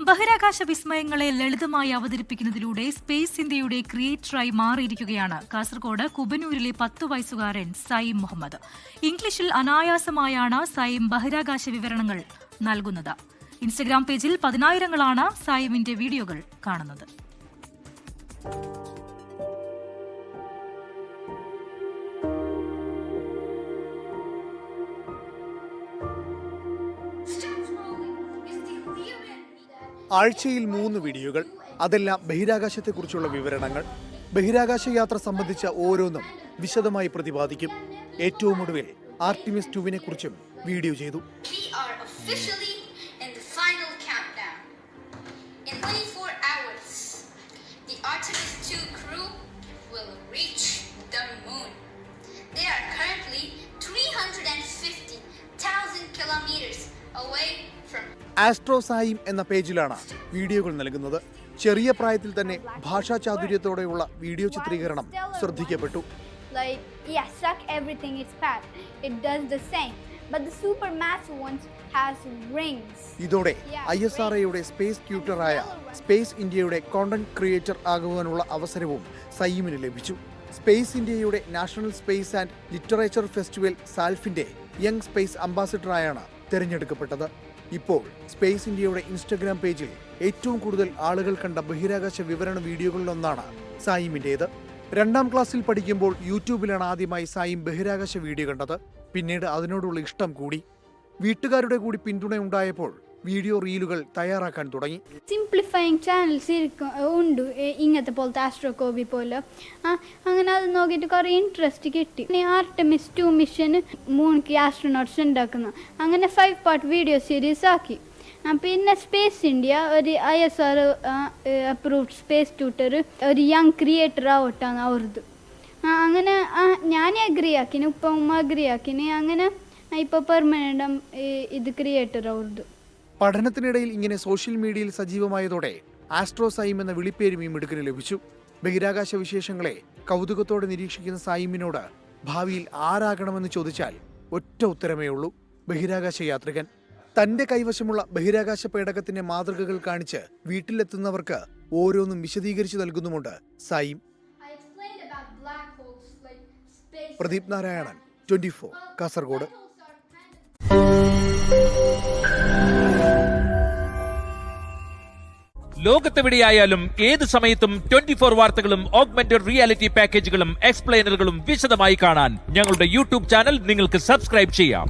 ബഹിരാകാശ വിസ്മയങ്ങളെ ലളിതമായി അവതരിപ്പിക്കുന്നതിലൂടെ സ്പേസ് ഇന്ത്യയുടെ ക്രിയേറ്ററായി മാറിയിരിക്കുകയാണ് കാസർഗോഡ് കുബനൂരിലെ 10 വയസ്സുകാരൻ സൈം മുഹമ്മദ്. ഇംഗ്ലീഷിൽ അനായാസമായാണ് സൈം ബഹിരാകാശ വിവരണങ്ങൾ നൽകുന്നത്. ഇൻസ്റ്റഗ്രാം പേജിൽ 10,000ങ്ങളാണ് സൈമിന്റെ വീഡിയോകൾ കാണുന്നത്. ആഴ്ചയിൽ 3 വീഡിയോകൾ, അതെല്ലാം ബഹിരാകാശത്തെക്കുറിച്ചുള്ള വിവരണങ്ങൾ. ബഹിരാകാശ യാത്ര സംബന്ധിച്ച ഓരോന്നും വിശദമായി പ്രതിപാദിക്കും. ഏറ്റവും ഒടുവിൽ ആർട്ടിമിസ് 2 കുറിച്ചും വീഡിയോ ചെയ്തു. ആസ്ട്രോ സൈം എന്ന പേജിലാണ് വീഡിയോകൾ നൽകുന്നത്. ചെറിയ പ്രായത്തിൽ തന്നെ ഭാഷാ ചാതുര്യത്തോടെയുള്ള വീഡിയോ ചിത്രീകരണം ശ്രദ്ധിക്കപ്പെട്ടു. ഇതോടെ ISROയുടെ സ്പേസ് ട്യൂട്ടറായ സ്പേസ് ഇന്ത്യയുടെ കോണ്ടന്റ് ക്രിയേറ്റർ ആകുവാനുള്ള അവസരവും സൈമിന് ലഭിച്ചു. സ്പേസ് ഇന്ത്യയുടെ national space and literature festival സാൽഫിന്റെ യങ് സ്പേസ് അംബാസിഡറായാണ് തെരഞ്ഞെടുക്കപ്പെട്ടത്. ഇപ്പോൾ സ്പേസ് ഇന്ത്യയുടെ ഇൻസ്റ്റഗ്രാം പേജിൽ ഏറ്റവും കൂടുതൽ ആളുകൾ കണ്ട ബഹിരാകാശ വിവരണ വീഡിയോകളിലൊന്നാണ് സൈമിൻ്റേത്. 2ാം ക്ലാസ്സിൽ പഠിക്കുമ്പോൾ യൂട്യൂബിലാണ് ആദ്യമായി സൈം ബഹിരാകാശ വീഡിയോ കണ്ടത്. പിന്നീട് അതിനോടുള്ള ഇഷ്ടം കൂടി. വീട്ടുകാരുടെ കൂടി പിന്തുണയുണ്ടായപ്പോൾ വീഡിയോ റീലുകൾ തയ്യാറാക്കാൻ തുടങ്ങി. സിംപ്ലിഫയിങ് ചാനൽസ് ഉണ്ട് ഇങ്ങനത്തെ പോലത്തെ ആസ്ട്രോകോബി പോലെ. അങ്ങനെ അത് നോക്കിയിട്ട് കുറേ ഇൻട്രസ്റ്റ് കിട്ടി. ആർടെമിസ് 2 മിഷൻ മൂണിക്ക് ആസ്ട്രോനോട്ട്സ് ഉണ്ടാക്കുന്നു. അങ്ങനെ 5 പാർട്ട് വീഡിയോ സീരീസ് ആക്കി. പിന്നെ സ്പേസ് ഇന്ത്യ ഒരു ISRO അപ്രൂവ്ഡ് സ്പേസ് ട്യൂട്ടർ ഒരു യങ് ക്രിയേറ്റർ ആവട്ടാണ് അവരത്. അങ്ങനെ ഞാൻ അഗ്രി ആക്കിന്, ഉപ്പ അഗ്രി ആക്കിന്. അങ്ങനെ ഇപ്പോൾ പെർമനന്റ് ഇത് ക്രിയേറ്റർ അവരത്. പഠനത്തിനിടയിൽ ഇങ്ങനെ സോഷ്യൽ മീഡിയയിൽ സജീവമായതോടെ ആസ്ട്രോ സൈം എന്ന വിളിപ്പേരും ഈ മിടുക്കിന് ലഭിച്ചു. ബഹിരാകാശ വിശേഷങ്ങളെ കൗതുകത്തോടെ നിരീക്ഷിക്കുന്ന സൈമിനോട് ഭാവിയിൽ ആരാകണമെന്ന് ചോദിച്ചാൽ ഒറ്റ ഉത്തരമേ ഉള്ളൂ: ബഹിരാകാശ യാത്രികൻ. തന്റെ കൈവശമുള്ള ബഹിരാകാശ പേടകത്തിന്റെ മാതൃകകൾ കാണിച്ച് വീട്ടിലെത്തുന്നവർക്ക് ഓരോന്നും വിശദീകരിച്ചു നൽകുന്നുമുണ്ട് സൈം. പ്രദീപ് നാരായണൻ, 24, കാസർഗോഡ്. ലോകത്തെവിടെയായാലും ഏത് സമയത്തും 24 വാർത്തകളും ഓഗ്മെന്റഡ് റിയാലിറ്റി പാക്കേജുകളും എക്സ്പ്ലെയിനറുകളും വിശദമായി കാണാൻ ഞങ്ങളുടെ യൂട്യൂബ് ചാനൽ നിങ്ങൾക്ക് സബ്സ്ക്രൈബ് ചെയ്യാം.